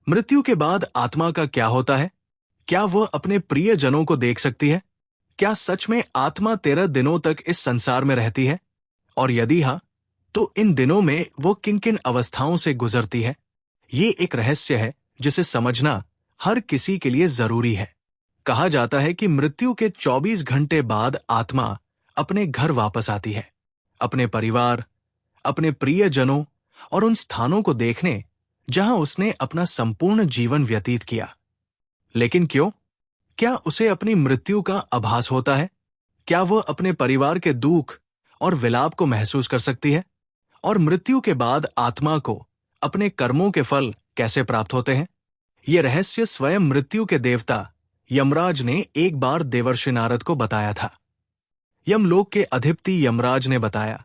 मृत्यु के बाद आत्मा का क्या होता है? क्या वह अपने प्रियजनों को देख सकती है? क्या सच में आत्मा 13 दिनों तक इस संसार में रहती है? और यदि हाँ, तो इन दिनों में वो किन किन अवस्थाओं से गुजरती है? ये एक रहस्य है जिसे समझना हर किसी के लिए जरूरी है। कहा जाता है कि मृत्यु के 24 घंटे बाद आत्मा अपने घर वापस आती है, अपने परिवार, अपने प्रियजनों और उन स्थानों को देखने जहां उसने अपना संपूर्ण जीवन व्यतीत किया। लेकिन क्यों? क्या उसे अपनी मृत्यु का आभास होता है? क्या वह अपने परिवार के दुख और विलाप को महसूस कर सकती है? और मृत्यु के बाद आत्मा को अपने कर्मों के फल कैसे प्राप्त होते हैं? ये रहस्य स्वयं मृत्यु के देवता यमराज ने एक बार देवर्षि नारद को बताया था। यमलोक के अधिपति यमराज ने बताया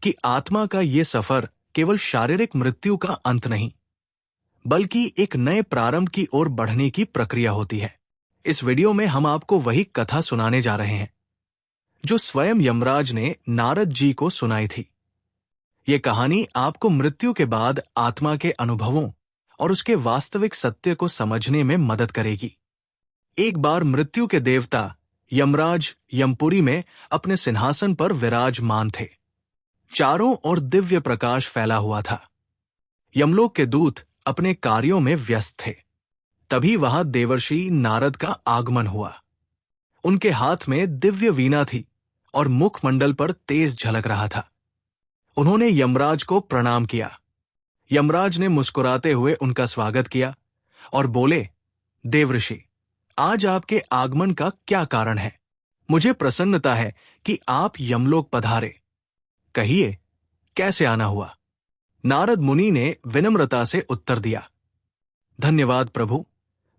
कि आत्मा का ये सफर केवल शारीरिक मृत्यु का अंत नहीं, बल्कि एक नए प्रारंभ की ओर बढ़ने की प्रक्रिया होती है। इस वीडियो में हम आपको वही कथा सुनाने जा रहे हैं जो स्वयं यमराज ने नारद जी को सुनाई थी। ये कहानी आपको मृत्यु के बाद आत्मा के अनुभवों और उसके वास्तविक सत्य को समझने में मदद करेगी। एक बार मृत्यु के देवता यमराज यमपुरी में अपने सिंहासन पर विराजमान थे। चारों ओर दिव्य प्रकाश फैला हुआ था। यमलोक के दूत अपने कार्यों में व्यस्त थे। तभी वहां देवर्षि नारद का आगमन हुआ। उनके हाथ में दिव्य वीणा थी और मुखमंडल पर तेज झलक रहा था। उन्होंने यमराज को प्रणाम किया। यमराज ने मुस्कुराते हुए उनका स्वागत किया और बोले, देवर्षि, आज आपके आगमन का क्या कारण है? मुझे प्रसन्नता है कि आप यमलोक पधारे। कहिए, कैसे आना हुआ? नारद मुनि ने विनम्रता से उत्तर दिया, धन्यवाद प्रभु,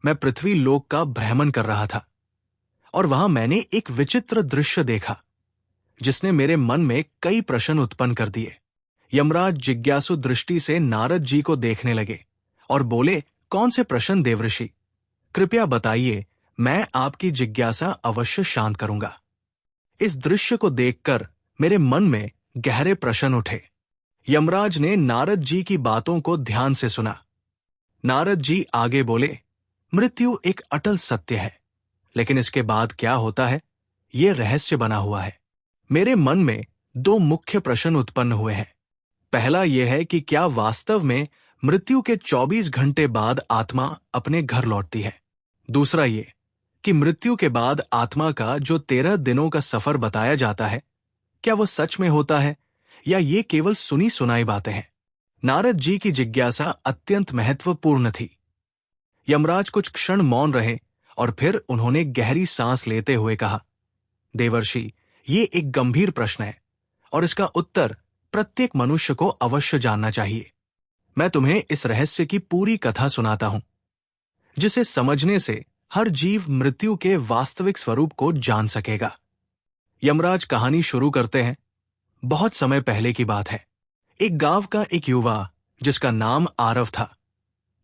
मैं पृथ्वी लोक का भ्रमण कर रहा था और वहां मैंने एक विचित्र दृश्य देखा जिसने मेरे मन में कई प्रश्न उत्पन्न कर दिए। यमराज जिज्ञासु दृष्टि से नारद जी को देखने लगे और बोले, कौन से प्रश्न देवर्षि? कृपया बताइए, मैं आपकी जिज्ञासा अवश्य शांत करूंगा। इस दृश्य को देखकर मेरे मन में गहरे प्रश्न उठे। यमराज ने नारद जी की बातों को ध्यान से सुना। नारद जी आगे बोले, मृत्यु एक अटल सत्य है, लेकिन इसके बाद क्या होता है, यह रहस्य बना हुआ है। मेरे मन में दो मुख्य प्रश्न उत्पन्न हुए हैं। पहला यह है कि क्या वास्तव में मृत्यु के 24 घंटे बाद आत्मा अपने घर लौटती है? दूसरा ये कि मृत्यु के बाद आत्मा का जो 13 दिनों का सफर बताया जाता है, क्या वह सच में होता है या ये केवल सुनी सुनाई बातें हैं? नारद जी की जिज्ञासा अत्यंत महत्वपूर्ण थी। यमराज कुछ क्षण मौन रहे और फिर उन्होंने गहरी सांस लेते हुए कहा, देवर्षि, ये एक गंभीर प्रश्न है और इसका उत्तर प्रत्येक मनुष्य को अवश्य जानना चाहिए। मैं तुम्हें इस रहस्य की पूरी कथा सुनाता हूं, जिसे समझने से हर जीव मृत्यु के वास्तविक स्वरूप को जान सकेगा। यमराज कहानी शुरू करते हैं। बहुत समय पहले की बात है। एक गांव का एक युवा जिसका नाम आरव था।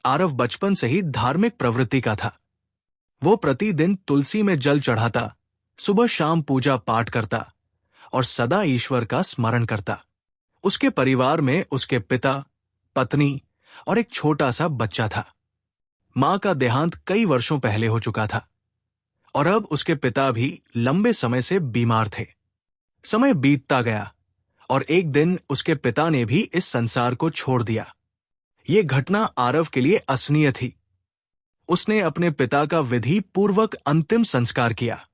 आरव बचपन से ही धार्मिक प्रवृत्ति का था। वो प्रतिदिन तुलसी में जल चढ़ाता, सुबह शाम पूजा पाठ करता और सदा ईश्वर का स्मरण करता। उसके परिवार में उसके पिता, पत्नी और एक छोटा सा बच्चा था। मां का देहांत कई वर्षों पहले हो चुका था और अब उसके पिता भी लंबे समय से बीमार थे। समय बीतता गया और एक दिन उसके पिता ने भी इस संसार को छोड़ दिया। ये घटना आरव के लिए असनीय थी। उसने अपने पिता का विधि पूर्वक अंतिम संस्कार किया,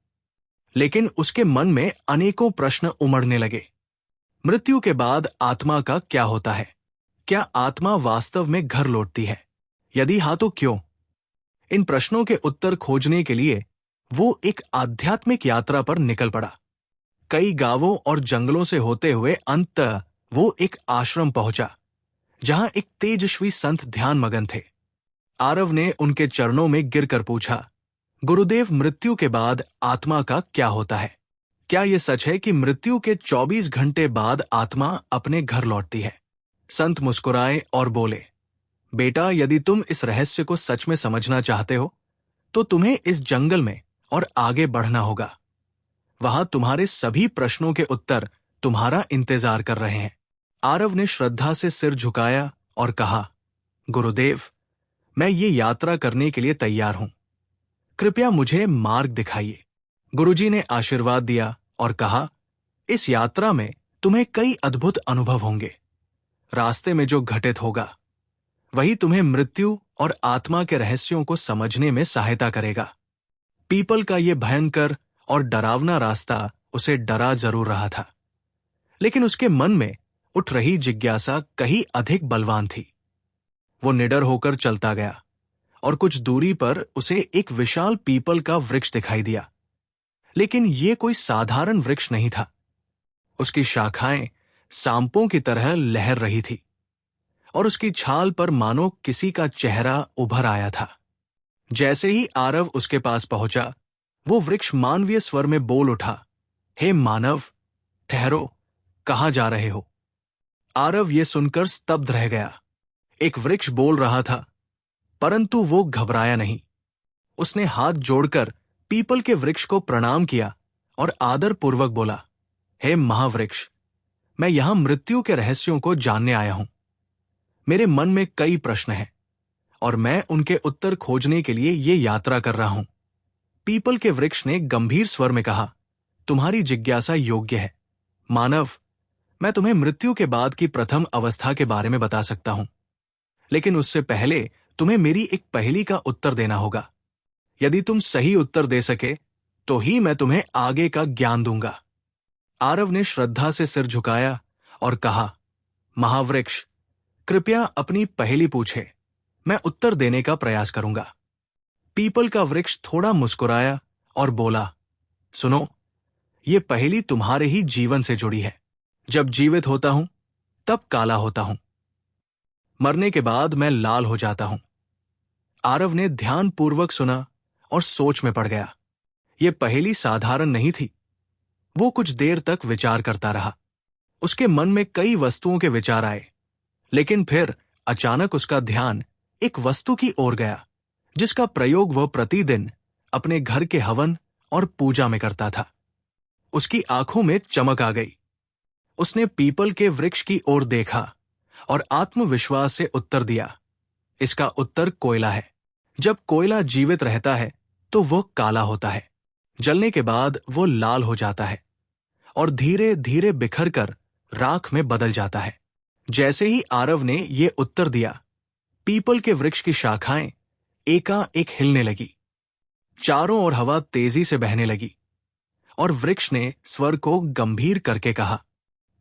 लेकिन उसके मन में अनेकों प्रश्न उमड़ने लगे। मृत्यु के बाद आत्मा का क्या होता है? क्या आत्मा वास्तव में घर लौटती है? यदि हाँ तो क्यों? इन प्रश्नों के उत्तर खोजने के लिए वो एक आध्यात्मिक यात्रा पर निकल पड़ा। कई गांवों और जंगलों से होते हुए अंततः वो एक आश्रम पहुंचा, जहां एक तेजस्वी संत ध्यान मगन थे। आरव ने उनके चरणों में गिरकर पूछा, गुरुदेव, मृत्यु के बाद आत्मा का क्या होता है? क्या यह सच है कि मृत्यु के 24 घंटे बाद आत्मा अपने घर लौटती है? संत मुस्कुराए और बोले, बेटा, यदि तुम इस रहस्य को सच में समझना चाहते हो तो तुम्हें इस जंगल में और आगे बढ़ना होगा। वहां तुम्हारे सभी प्रश्नों के उत्तर तुम्हारा इंतजार कर रहे हैं। आरव ने श्रद्धा से सिर झुकाया और कहा, गुरुदेव, मैं ये यात्रा करने के लिए तैयार हूं। कृपया मुझे मार्ग दिखाइए। गुरुजी ने आशीर्वाद दिया और कहा, इस यात्रा में तुम्हें कई अद्भुत अनुभव होंगे। रास्ते में जो घटित होगा वही तुम्हें मृत्यु और आत्मा के रहस्यों को समझने में सहायता करेगा। पीपल का ये भयंकर और डरावना रास्ता उसे डरा जरूर रहा था, लेकिन उसके मन में उठ रही जिज्ञासा कहीं अधिक बलवान थी। वो निडर होकर चलता गया और कुछ दूरी पर उसे एक विशाल पीपल का वृक्ष दिखाई दिया, लेकिन ये कोई साधारण वृक्ष नहीं था। उसकी शाखाएं सांपों की तरह लहर रही थी और उसकी छाल पर मानो किसी का चेहरा उभर आया था। जैसे ही आरव उसके पास पहुंचा, वो वृक्ष मानवीय स्वर में बोल उठा, हे मानव, ठहरो, कहां जा रहे हो? आरव ये सुनकर स्तब्ध रह गया। एक वृक्ष बोल रहा था, परंतु वो घबराया नहीं। उसने हाथ जोड़कर पीपल के वृक्ष को प्रणाम किया और आदर पूर्वक बोला, हे महावृक्ष, मैं यहां मृत्यु के रहस्यों को जानने आया हूं। मेरे मन में कई प्रश्न हैं और मैं उनके उत्तर खोजने के लिए ये यात्रा कर रहा हूं। पीपल के वृक्ष ने गंभीर स्वर में कहा, तुम्हारी जिज्ञासा योग्य है। मानव, मैं तुम्हें मृत्यु के बाद की प्रथम अवस्था के बारे में बता सकता हूं, लेकिन उससे पहले तुम्हें मेरी एक पहेली का उत्तर देना होगा। यदि तुम सही उत्तर दे सके तो ही मैं तुम्हें आगे का ज्ञान दूंगा। आरव ने श्रद्धा से सिर झुकाया और कहा, महावृक्ष, कृपया अपनी पहेली पूछे, मैं उत्तर देने का प्रयास करूंगा। पीपल का वृक्ष थोड़ा मुस्कुराया और बोला, सुनो, ये पहेली तुम्हारे ही जीवन से जुड़ी है। जब जीवित होता हूं तब काला होता हूं, मरने के बाद मैं लाल हो जाता हूं। आरव ने ध्यानपूर्वक सुना और सोच में पड़ गया। यह पहेली साधारण नहीं थी। वो कुछ देर तक विचार करता रहा। उसके मन में कई वस्तुओं के विचार आए, लेकिन फिर अचानक उसका ध्यान एक वस्तु की ओर गया जिसका प्रयोग वह प्रतिदिन अपने घर के हवन और पूजा में करता था। उसकी आंखों में चमक आ गई। उसने पीपल के वृक्ष की ओर देखा और आत्मविश्वास से उत्तर दिया, इसका उत्तर कोयला है। जब कोयला जीवित रहता है तो वह काला होता है, जलने के बाद वो लाल हो जाता है और धीरे धीरे बिखर कर राख में बदल जाता है। जैसे ही आरव ने ये उत्तर दिया, पीपल के वृक्ष की शाखाएं एकाएक हिलने लगी। चारों ओर हवा तेजी से बहने लगी और वृक्ष ने स्वर को गंभीर करके कहा,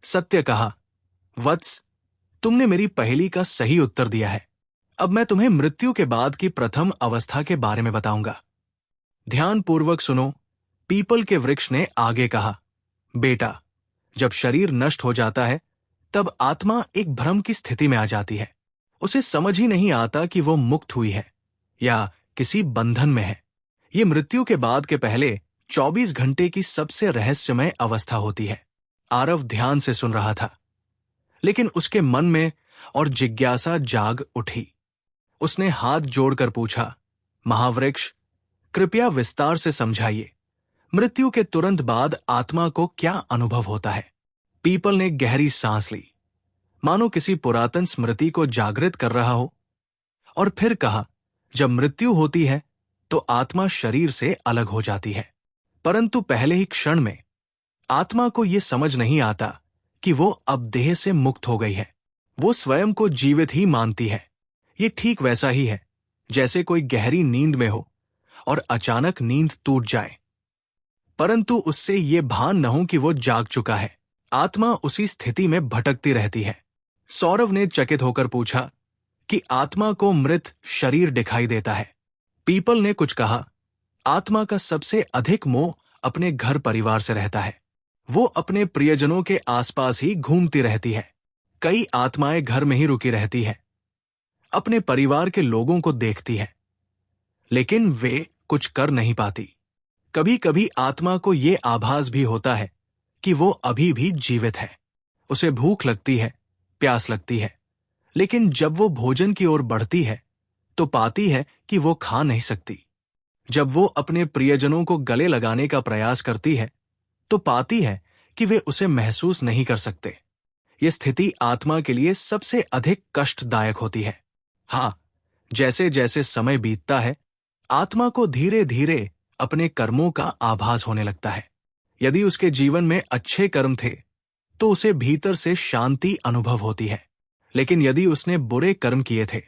सत्य कहा वत्स, तुमने मेरी पहेली का सही उत्तर दिया है। अब मैं तुम्हें मृत्यु के बाद की प्रथम अवस्था के बारे में बताऊंगा। ध्यानपूर्वक सुनो। पीपल के वृक्ष ने आगे कहा, बेटा, जब शरीर नष्ट हो जाता है तब आत्मा एक भ्रम की स्थिति में आ जाती है। उसे समझ ही नहीं आता कि वो मुक्त हुई है या किसी बंधन में है। ये मृत्यु के बाद के पहले 24 घंटे की सबसे रहस्यमय अवस्था होती है। आरव ध्यान से सुन रहा था, लेकिन उसके मन में और जिज्ञासा जाग उठी। उसने हाथ जोड़कर पूछा, महावृक्ष, कृपया विस्तार से समझाइए, मृत्यु के तुरंत बाद आत्मा को क्या अनुभव होता है? पीपल ने गहरी सांस ली, मानो किसी पुरातन स्मृति को जागृत कर रहा हो, और फिर कहा, जब मृत्यु होती है तो आत्मा शरीर से अलग हो जाती है, परंतु पहले ही क्षण में आत्मा को यह समझ नहीं आता कि वो अब देह से मुक्त हो गई है। वो स्वयं को जीवित ही मानती है। ये ठीक वैसा ही है जैसे कोई गहरी नींद में हो और अचानक नींद टूट जाए, परंतु उससे ये भान न हो कि वो जाग चुका है। आत्मा उसी स्थिति में भटकती रहती है। सौरव ने चकित होकर पूछा कि आत्मा को मृत शरीर दिखाई देता है। पीपल ने कुछ कहा, आत्मा का सबसे अधिक मोह अपने घर परिवार से रहता है। वो अपने प्रियजनों के आसपास ही घूमती रहती है। कई आत्माएं घर में ही रुकी रहती है, अपने परिवार के लोगों को देखती है, लेकिन वे कुछ कर नहीं पाती। कभी कभी आत्मा को ये आभास भी होता है कि वो अभी भी जीवित है। उसे भूख लगती है, प्यास लगती है, लेकिन जब वो भोजन की ओर बढ़ती है तो पाती है कि वो खा नहीं सकती। जब वो अपने प्रियजनों को गले लगाने का प्रयास करती है तो पाती है कि वे उसे महसूस नहीं कर सकते। ये स्थिति आत्मा के लिए सबसे अधिक कष्टदायक होती है। हाँ, जैसे जैसे समय बीतता है, आत्मा को धीरे धीरे अपने कर्मों का आभास होने लगता है। यदि उसके जीवन में अच्छे कर्म थे तो उसे भीतर से शांति अनुभव होती है। लेकिन यदि उसने बुरे कर्म किए थे,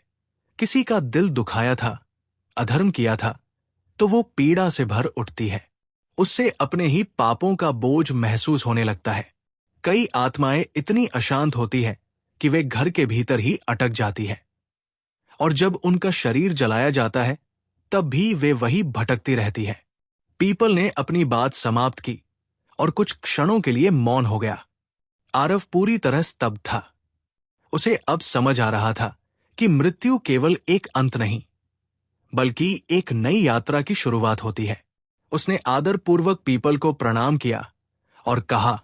किसी का दिल दुखाया था, अधर्म किया था, तो वो पीड़ा से भर उठती है। उससे अपने ही पापों का बोझ महसूस होने लगता है। कई आत्माएं इतनी अशांत होती है कि वे घर के भीतर ही अटक जाती है, और जब उनका शरीर जलाया जाता है तब भी वे वही भटकती रहती है। पीपल ने अपनी बात समाप्त की और कुछ क्षणों के लिए मौन हो गया। आरव पूरी तरह स्तब्ध था। उसे अब समझ आ रहा था कि मृत्यु केवल एक अंत नहीं, बल्कि एक नई यात्रा की शुरुआत होती है। उसने आदरपूर्वक पीपल को प्रणाम किया और कहा,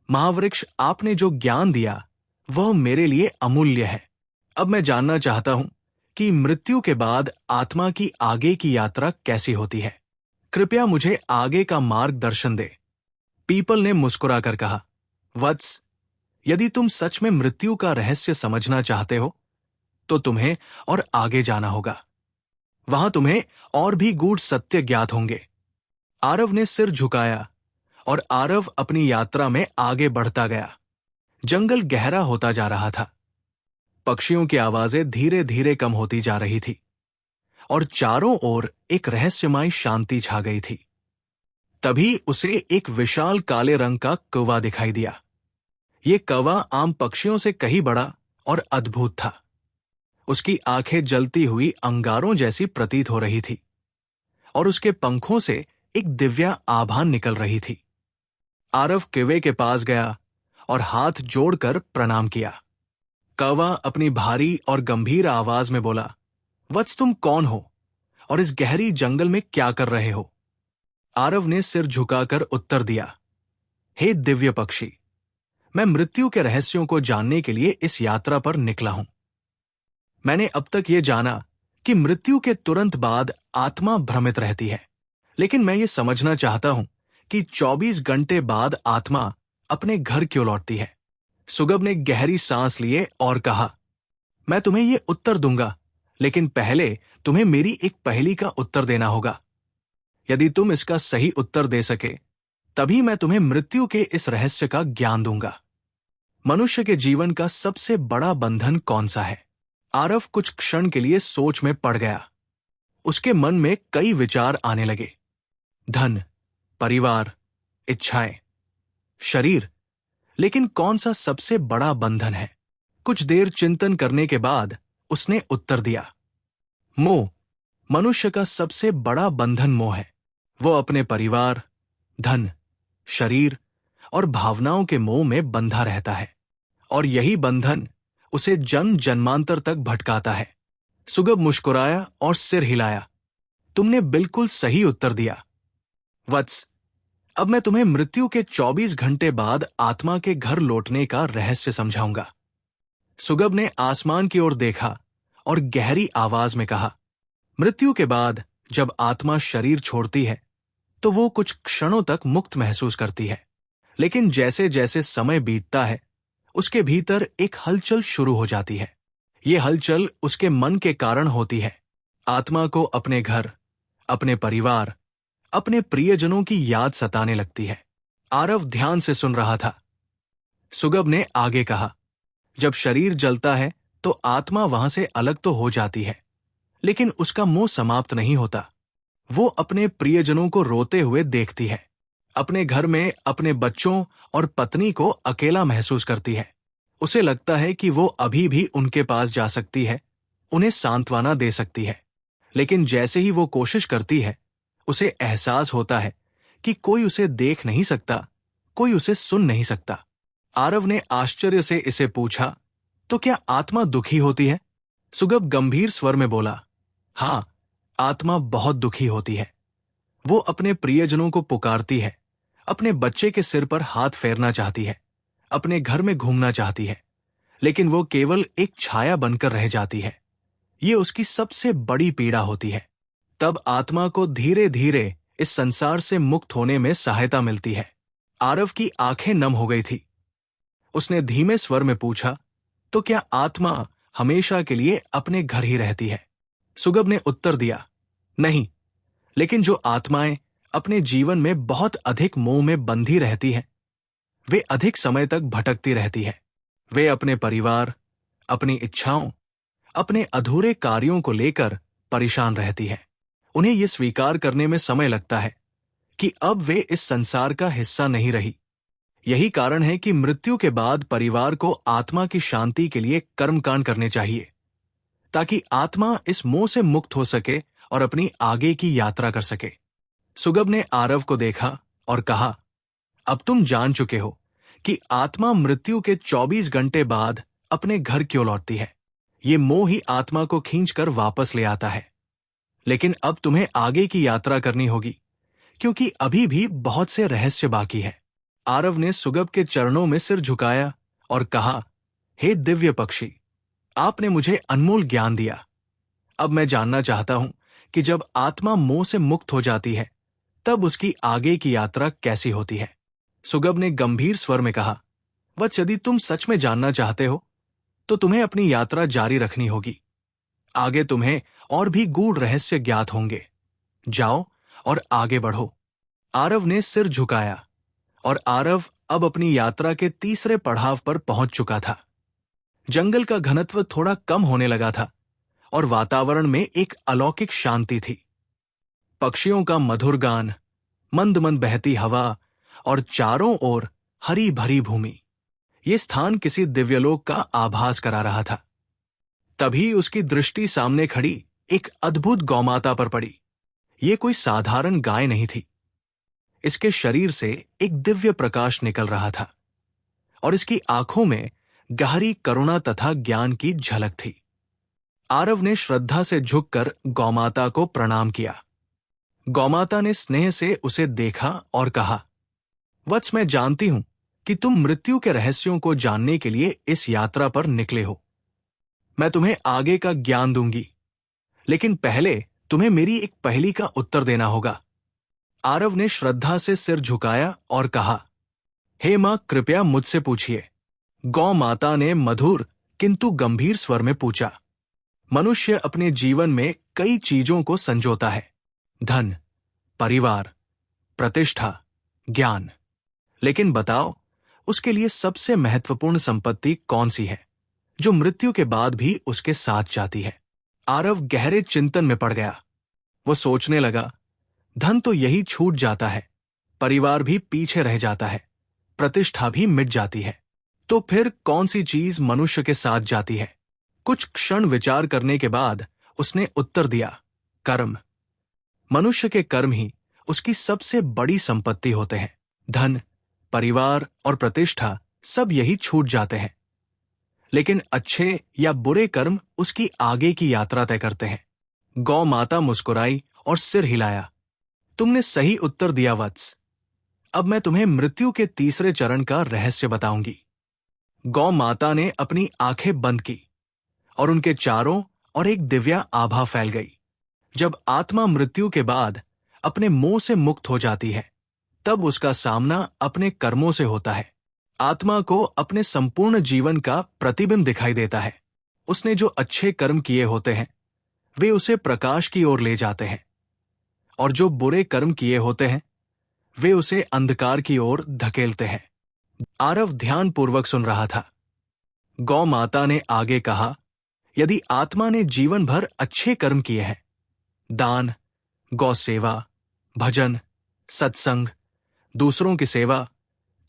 महावृक्ष, आपने जो ज्ञान दिया वह मेरे लिए अमूल्य है। अब मैं जानना चाहता हूं कि मृत्यु के बाद आत्मा की आगे की यात्रा कैसी होती है। कृपया मुझे आगे का मार्गदर्शन दे। पीपल ने मुस्कुराकर कहा, वत्स, यदि तुम सच में मृत्यु का रहस्य समझना चाहते हो तो तुम्हें और आगे जाना होगा। वहां तुम्हें और भी गूढ़ सत्य ज्ञात होंगे। आरव ने सिर झुकाया और आरव अपनी यात्रा में आगे बढ़ता गया। जंगल गहरा होता जा रहा था। पक्षियों की आवाजें धीरे धीरे कम होती जा रही थी और चारों ओर एक रहस्यमय शांति छा गई थी। तभी उसे एक विशाल काले रंग का कौवा दिखाई दिया। ये कौवा आम पक्षियों से कहीं बड़ा और अद्भुत था। उसकी आंखें जलती हुई अंगारों जैसी प्रतीत हो रही थी और उसके पंखों से एक दिव्य आभा निकल रही थी। आरव कौवे के पास गया और हाथ जोड़कर प्रणाम किया। कौवा अपनी भारी और गंभीर आवाज में बोला, वत्स, तुम कौन हो और इस गहरी जंगल में क्या कर रहे हो? आरव ने सिर झुकाकर उत्तर दिया, हे दिव्य पक्षी, मैं मृत्यु के रहस्यों को जानने के लिए इस यात्रा पर निकला हूं। मैंने अब तक ये जाना कि मृत्यु के तुरंत बाद आत्मा भ्रमित रहती है, लेकिन मैं ये समझना चाहता हूं कि 24 घंटे बाद आत्मा अपने घर क्यों लौटती है। सुगब ने गहरी सांस लिए और कहा, मैं तुम्हें ये उत्तर दूंगा, लेकिन पहले तुम्हें मेरी एक पहेली का उत्तर देना होगा। यदि तुम इसका सही उत्तर दे सके तभी मैं तुम्हें मृत्यु के इस रहस्य का ज्ञान दूंगा। मनुष्य के जीवन का सबसे बड़ा बंधन कौन सा है? आरव कुछ क्षण के लिए सोच में पड़ गया। उसके मन में कई विचार आने लगे। धन, परिवार, इच्छाएं, शरीर, लेकिन कौन सा सबसे बड़ा बंधन है? कुछ देर चिंतन करने के बाद उसने उत्तर दिया, मोह। मनुष्य का सबसे बड़ा बंधन मोह है। वो अपने परिवार, धन, शरीर और भावनाओं के मोह में बंधा रहता है, और यही बंधन उसे जन्म जन्मांतर तक भटकाता है। सुगब मुस्कुराया और सिर हिलाया, तुमने बिल्कुल सही उत्तर दिया। वत्स, अब मैं तुम्हें मृत्यु के 24 घंटे बाद आत्मा के घर लौटने का रहस्य समझाऊंगा। सुगब ने आसमान की ओर देखा और गहरी आवाज में कहा, मृत्यु के बाद जब आत्मा शरीर छोड़ती है तो वो कुछ क्षणों तक मुक्त महसूस करती है, लेकिन जैसे जैसे समय बीतता है उसके भीतर एक हलचल शुरू हो जाती है। ये हलचल उसके मन के कारण होती है। आत्मा को अपने घर, अपने परिवार, अपने प्रियजनों की याद सताने लगती है। आरव ध्यान से सुन रहा था। सुगब ने आगे कहा, जब शरीर जलता है तो आत्मा वहां से अलग तो हो जाती है, लेकिन उसका मोह समाप्त नहीं होता। वो अपने प्रियजनों को रोते हुए देखती है। अपने घर में अपने बच्चों और पत्नी को अकेला महसूस करती है। उसे लगता है कि वो अभी भी उनके पास जा सकती है, उन्हें सांत्वना दे सकती है, लेकिन जैसे ही वो कोशिश करती है उसे एहसास होता है कि कोई उसे देख नहीं सकता, कोई उसे सुन नहीं सकता। आरव ने आश्चर्य से इसे पूछा, तो क्या आत्मा दुखी होती है? सुगब गंभीर स्वर में बोला, हां, आत्मा बहुत दुखी होती है। वो अपने प्रियजनों को पुकारती है, अपने बच्चे के सिर पर हाथ फेरना चाहती है, अपने घर में घूमना चाहती है, लेकिन वो केवल एक छाया बनकर रह जाती है। ये उसकी सबसे बड़ी पीड़ा होती है। तब आत्मा को धीरे धीरे इस संसार से मुक्त होने में सहायता मिलती है। आरव की आंखें नम हो गई थी। उसने धीमे स्वर में पूछा, तो क्या आत्मा हमेशा के लिए अपने घर ही रहती है? सुगब ने उत्तर दिया, नहीं, लेकिन जो आत्माएं अपने जीवन में बहुत अधिक मोह में बंधी रहती हैं, वे अधिक समय तक भटकती रहती हैं। वे अपने परिवार, अपनी इच्छाओं, अपने अधूरे कार्यों को लेकर परेशान रहती हैं। उन्हें यह स्वीकार करने में समय लगता है कि अब वे इस संसार का हिस्सा नहीं रही। यही कारण है कि मृत्यु के बाद परिवार को आत्मा की शांति के लिए कर्मकांड करने चाहिए, ताकि आत्मा इस मोह से मुक्त हो सके और अपनी आगे की यात्रा कर सके। सुगब ने आरव को देखा और कहा, अब तुम जान चुके हो कि आत्मा मृत्यु के 24 घंटे बाद अपने घर क्यों लौटती है। ये मोह ही आत्मा को खींचकर वापस ले आता है। लेकिन अब तुम्हें आगे की यात्रा करनी होगी, क्योंकि अभी भी बहुत से रहस्य बाकी है। आरव ने सुगब के चरणों में सिर झुकाया और कहा, हे दिव्य पक्षी, आपने मुझे अनमोल ज्ञान दिया। अब मैं जानना चाहता हूं कि जब आत्मा मोह से मुक्त हो जाती है, तब उसकी आगे की यात्रा कैसी होती है। सुगब ने गंभीर स्वर में कहा, वत्स, यदि तुम सच में जानना चाहते हो तो तुम्हें अपनी यात्रा जारी रखनी होगी। आगे तुम्हें और भी गूढ़ रहस्य ज्ञात होंगे। जाओ और आगे बढ़ो। आरव ने सिर झुकाया और आरव अब अपनी यात्रा के तीसरे पड़ाव पर पहुंच चुका था। जंगल का घनत्व थोड़ा कम होने लगा था और वातावरण में एक अलौकिक शांति थी। पक्षियों का मधुर गान, मंद मंद बहती हवा और चारों ओर हरी भरी भूमि, ये स्थान किसी दिव्यलोक का आभास करा रहा था। तभी उसकी दृष्टि सामने खड़ी एक अद्भुत गौमाता पर पड़ी। ये कोई साधारण गाय नहीं थी। इसके शरीर से एक दिव्य प्रकाश निकल रहा था और इसकी आंखों में गहरी करुणा तथा ज्ञान की झलक थी। आरव ने श्रद्धा से झुककर गौमाता को प्रणाम किया। गौमाता ने स्नेह से उसे देखा और कहा, वत्स, मैं जानती हूं कि तुम मृत्यु के रहस्यों को जानने के लिए इस यात्रा पर निकले हो। मैं तुम्हें आगे का ज्ञान दूंगी, लेकिन पहले तुम्हें मेरी एक पहेली का उत्तर देना होगा। आरव ने श्रद्धा से सिर झुकाया और कहा, हे मां, कृपया मुझसे पूछिए। गौ माता ने मधुर किंतु गंभीर स्वर में पूछा। मनुष्य अपने जीवन में कई चीजों को संजोता है, धन, परिवार, प्रतिष्ठा, ज्ञान। लेकिन बताओ, उसके लिए सबसे महत्वपूर्ण संपत्ति कौन सी है, जो मृत्यु के बाद भी उसके साथ जाती है? आरव गहरे चिंतन में पड़ गया। वो सोचने लगा, धन तो यही छूट जाता है, परिवार भी पीछे रह जाता है, प्रतिष्ठा भी मिट जाती है, तो फिर कौन सी चीज मनुष्य के साथ जाती है? कुछ क्षण विचार करने के बाद उसने उत्तर दिया, कर्म। मनुष्य के कर्म ही उसकी सबसे बड़ी संपत्ति होते हैं। धन, परिवार और प्रतिष्ठा सब यही छूट जाते हैं, लेकिन अच्छे या बुरे कर्म उसकी आगे की यात्रा तय करते हैं। गौ माता मुस्कुराई और सिर हिलाया। तुमने सही उत्तर दिया वत्स। अब मैं तुम्हें मृत्यु के तीसरे चरण का रहस्य बताऊंगी। गौ माता ने अपनी आंखें बंद की और उनके चारों ओर एक दिव्या आभा फैल गई। जब आत्मा मृत्यु के बाद अपने मोह से मुक्त हो जाती है, तब उसका सामना अपने कर्मों से होता है। आत्मा को अपने संपूर्ण जीवन का प्रतिबिंब दिखाई देता है। उसने जो अच्छे कर्म किए होते हैं, वे उसे प्रकाश की ओर ले जाते हैं, और जो बुरे कर्म किए होते हैं, वे उसे अंधकार की ओर धकेलते हैं। आरव ध्यानपूर्वक सुन रहा था। गौ माता ने आगे कहा, यदि आत्मा ने जीवन भर अच्छे कर्म किए हैं, दान, गौ सेवा, भजन, सत्संग, दूसरों की सेवा,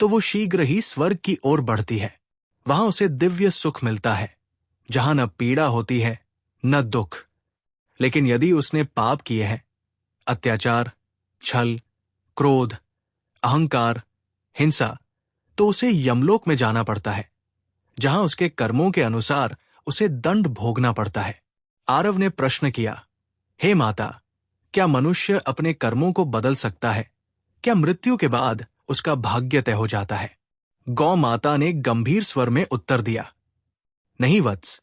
तो वो शीघ्र ही स्वर्ग की ओर बढ़ती है। वहां उसे दिव्य सुख मिलता है, जहां न पीड़ा होती है न दुख। लेकिन यदि उसने पाप किए हैं, अत्याचार, छल, क्रोध, अहंकार, हिंसा, तो उसे यमलोक में जाना पड़ता है, जहां उसके कर्मों के अनुसार उसे दंड भोगना पड़ता है। आरव ने प्रश्न किया, हे माता, क्या मनुष्य अपने कर्मों को बदल सकता है? क्या मृत्यु के बाद उसका भाग्य तय हो जाता है? गौ माता ने गंभीर स्वर में उत्तर दिया, नहीं वत्स,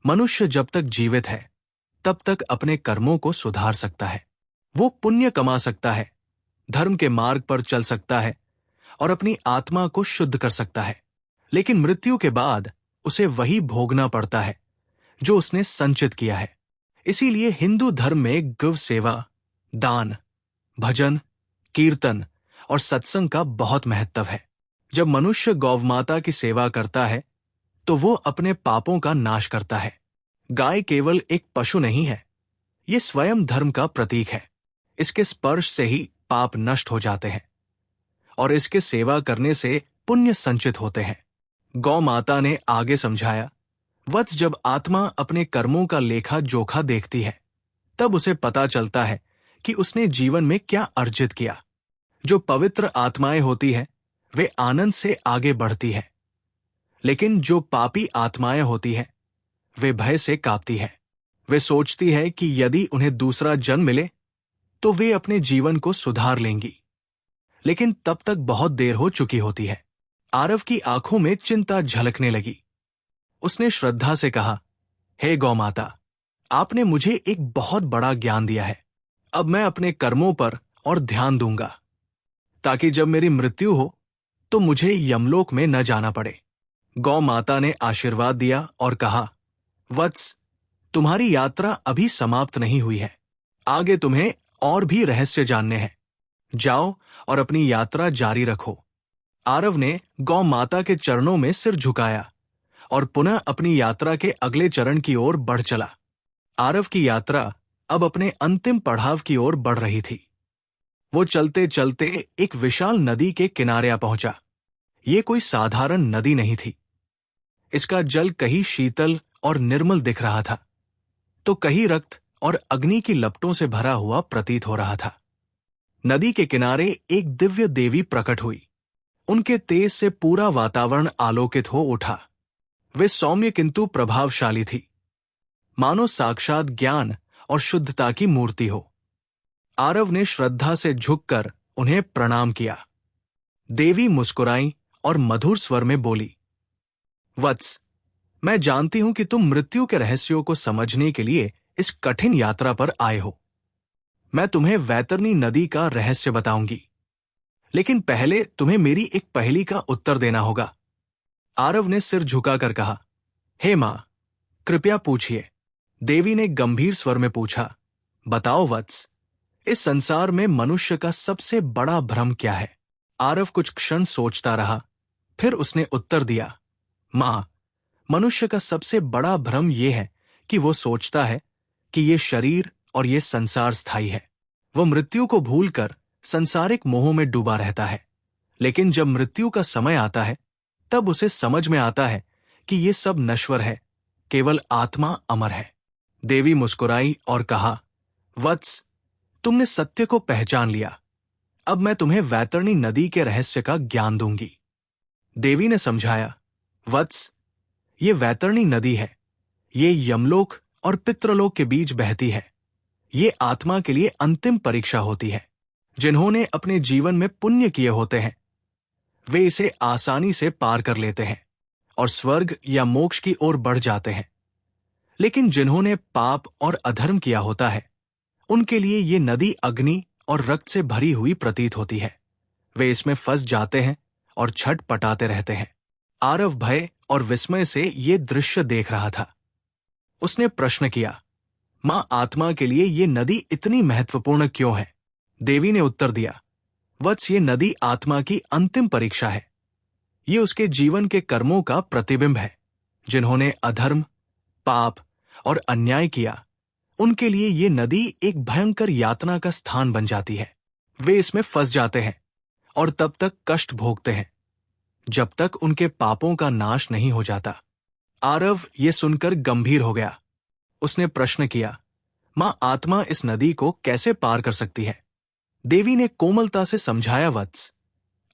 मनुष्य जब तक जीवित है तब तक अपने कर्मों को सुधार सकता है। वो पुण्य कमा सकता है, धर्म के मार्ग पर चल सकता है और अपनी आत्मा को शुद्ध कर सकता है। लेकिन मृत्यु के बाद उसे वही भोगना पड़ता है जो उसने संचित किया है। इसीलिए हिंदू धर्म में गौ सेवा, दान, भजन, कीर्तन और सत्संग का बहुत महत्व है। जब मनुष्य गौ माता की सेवा करता है तो वो अपने पापों का नाश करता है। गाय केवल एक पशु नहीं है, ये स्वयं धर्म का प्रतीक है। इसके स्पर्श से ही पाप नष्ट हो जाते हैं और इसके सेवा करने से पुण्य संचित होते हैं। गौ माता ने आगे समझाया, वत्स, जब आत्मा अपने कर्मों का लेखा जोखा देखती है तब उसे पता चलता है कि उसने जीवन में क्या अर्जित किया। जो पवित्र आत्माएं होती हैं वे आनंद से आगे बढ़ती हैं, लेकिन जो पापी आत्माएं होती हैं वे भय से कांपती हैं। वे सोचती है कि यदि उन्हें दूसरा जन्म मिले तो वे अपने जीवन को सुधार लेंगी, लेकिन तब तक बहुत देर हो चुकी होती है। आरव की आंखों में चिंता झलकने लगी। उसने श्रद्धा से कहा, हे गौ माता, आपने मुझे एक बहुत बड़ा ज्ञान दिया है। अब मैं अपने कर्मों पर और ध्यान दूंगा ताकि जब मेरी मृत्यु हो तो मुझे यमलोक में न जाना पड़े। गौ माता ने आशीर्वाद दिया और कहा, वत्स, तुम्हारी यात्रा अभी समाप्त नहीं हुई है। आगे तुम्हें और भी रहस्य जानने हैं। जाओ और अपनी यात्रा जारी रखो। आरव ने गौ माता के चरणों में सिर झुकाया और पुनः अपनी यात्रा के अगले चरण की ओर बढ़ चला। आरव की यात्रा अब अपने अंतिम पड़ाव की ओर बढ़ रही थी। वो चलते चलते एक विशाल नदी के किनारे आ पहुंचा। ये कोई साधारण नदी नहीं थी। इसका जल कहीं शीतल और निर्मल दिख रहा था तो कहीं रक्त और अग्नि की लपटों से भरा हुआ प्रतीत हो रहा था। नदी के किनारे एक दिव्य देवी प्रकट हुई। उनके तेज से पूरा वातावरण आलोकित हो उठा। वे सौम्य किंतु प्रभावशाली थी, मानो साक्षात ज्ञान और शुद्धता की मूर्ति हो। आरव ने श्रद्धा से झुककर उन्हें प्रणाम किया। देवी मुस्कुराई और मधुर स्वर में बोली, वत्स, मैं जानती हूं कि तुम मृत्यु के रहस्यों को समझने के लिए इस कठिन यात्रा पर आए हो। मैं तुम्हें वैतरणी नदी का रहस्य बताऊंगी, लेकिन पहले तुम्हें मेरी एक पहेली का उत्तर देना होगा। आरव ने सिर झुकाकर कहा, हे मां, कृपया पूछिए। देवी ने गंभीर स्वर में पूछा, बताओ वत्स, इस संसार में मनुष्य का सबसे बड़ा भ्रम क्या है? आरव कुछ क्षण सोचता रहा, फिर उसने उत्तर दिया, मां, मनुष्य का सबसे बड़ा भ्रम यह है कि वो सोचता है कि ये शरीर और ये संसार स्थायी है। वो मृत्यु को भूलकर संसारिक मोह में डूबा रहता है, लेकिन जब मृत्यु का समय आता है तब उसे समझ में आता है कि ये सब नश्वर है, केवल आत्मा अमर है। देवी मुस्कुराई और कहा, वत्स, तुमने सत्य को पहचान लिया। अब मैं तुम्हें वैतरणी नदी के रहस्य का ज्ञान दूंगी। देवी ने समझाया, वत्स, ये वैतरणी नदी है। ये यमलोक और पितृलोक के बीच बहती है। ये आत्मा के लिए अंतिम परीक्षा होती है। जिन्होंने अपने जीवन में पुण्य किए होते हैं वे इसे आसानी से पार कर लेते हैं और स्वर्ग या मोक्ष की ओर बढ़ जाते हैं, लेकिन जिन्होंने पाप और अधर्म किया होता है उनके लिए ये नदी अग्नि और रक्त से भरी हुई प्रतीत होती है। वे इसमें फंस जाते हैं और छटपटाते रहते हैं। आरव भय और विस्मय से ये दृश्य देख रहा था। उसने प्रश्न किया, मां, आत्मा के लिए ये नदी इतनी महत्वपूर्ण क्यों है? देवी ने उत्तर दिया, वत्स, ये नदी आत्मा की अंतिम परीक्षा है। ये उसके जीवन के कर्मों का प्रतिबिंब है। जिन्होंने अधर्म, पाप और अन्याय किया उनके लिए ये नदी एक भयंकर यातना का स्थान बन जाती है। वे इसमें फंस जाते हैं और तब तक कष्ट भोगते हैं जब तक उनके पापों का नाश नहीं हो जाता। आरव ये सुनकर गंभीर हो गया। उसने प्रश्न किया, मां, आत्मा इस नदी को कैसे पार कर सकती है? देवी ने कोमलता से समझाया, वत्स,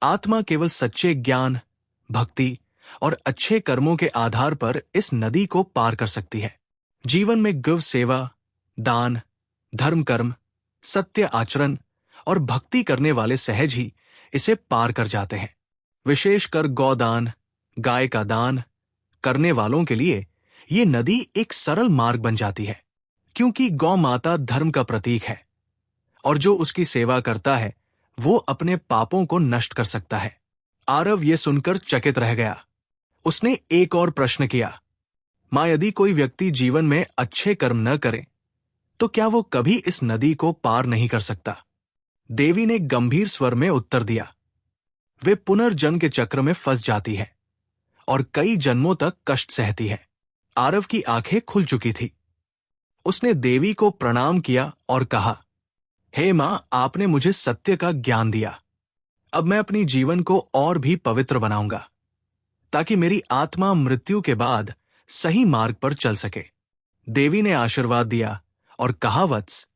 आत्मा केवल सच्चे ज्ञान, भक्ति और अच्छे कर्मों के आधार पर इस नदी को पार कर सकती है। जीवन में गौ सेवा, दान, धर्म कर्म, सत्य आचरण और भक्ति करने वाले सहज ही इसे पार कर जाते हैं। विशेषकर गौदान, गाय का दान करने वालों के लिए ये नदी एक सरल मार्ग बन जाती है, क्योंकि गौ माता धर्म का प्रतीक है और जो उसकी सेवा करता है वो अपने पापों को नष्ट कर सकता है। आरव ये सुनकर चकित रह गया। उसने एक और प्रश्न किया, मां, यदि कोई व्यक्ति जीवन में अच्छे कर्म न करे तो क्या वो कभी इस नदी को पार नहीं कर सकता? देवी ने गंभीर स्वर में उत्तर दिया, वे पुनर्जन्म के चक्र में फंस जाती है और कई जन्मों तक कष्ट सहती है। आरव की आंखें खुल चुकी थी। उसने देवी को प्रणाम किया और कहा, हे मां, आपने मुझे सत्य का ज्ञान दिया। अब मैं अपनी जीवन को और भी पवित्र बनाऊंगा, ताकि मेरी आत्मा मृत्यु के बाद सही मार्ग पर चल सके। देवी ने आशीर्वाद दिया और कहा, वत्स,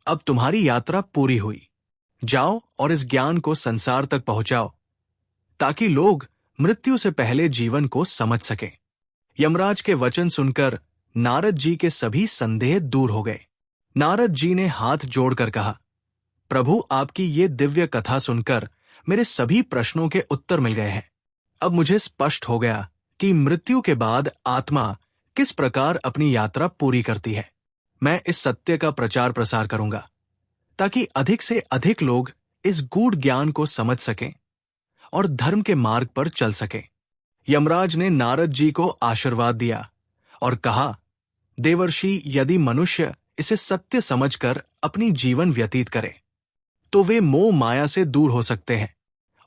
अब तुम्हारी यात्रा पूरी हुई। जाओ और इस ज्ञान को संसार तक पहुंचाओ, ताकि लोग मृत्यु से पहले जीवन को समझ सकें। यमराज के वचन सुनकर नारद जी के सभी संदेह दूर हो गए। नारद जी ने हाथ जोड़कर कहा, प्रभु, आपकी ये दिव्य कथा सुनकर मेरे सभी प्रश्नों के उत्तर मिल गए हैं। अब मुझे स्पष्ट हो गया कि मृत्यु के बाद आत्मा किस प्रकार अपनी यात्रा पूरी करती है। मैं इस सत्य का प्रचार प्रसार करूंगा, ताकि अधिक से अधिक लोग इस गूढ़ ज्ञान को समझ सकें और धर्म के मार्ग पर चल सकें। यमराज ने नारद जी को आशीर्वाद दिया और कहा, देवर्षि, यदि मनुष्य इसे सत्य समझकर अपनी जीवन व्यतीत करे, तो वे मोह माया से दूर हो सकते हैं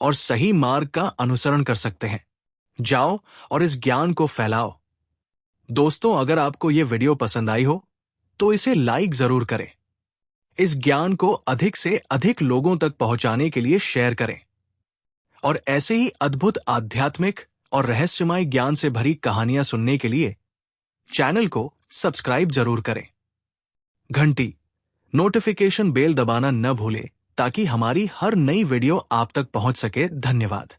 और सही मार्ग का अनुसरण कर सकते हैं। जाओ और इस ज्ञान को फैलाओ। दोस्तों, अगर आपको ये वीडियो पसंद आई हो तो इसे लाइक जरूर करें। इस ज्ञान को अधिक से अधिक लोगों तक पहुंचाने के लिए शेयर करें और ऐसे ही अद्भुत आध्यात्मिक और रहस्यमय ज्ञान से भरी कहानियां सुनने के लिए चैनल को सब्सक्राइब जरूर करें। घंटी नोटिफिकेशन बेल दबाना न भूलें, ताकि हमारी हर नई वीडियो आप तक पहुंच सके। धन्यवाद।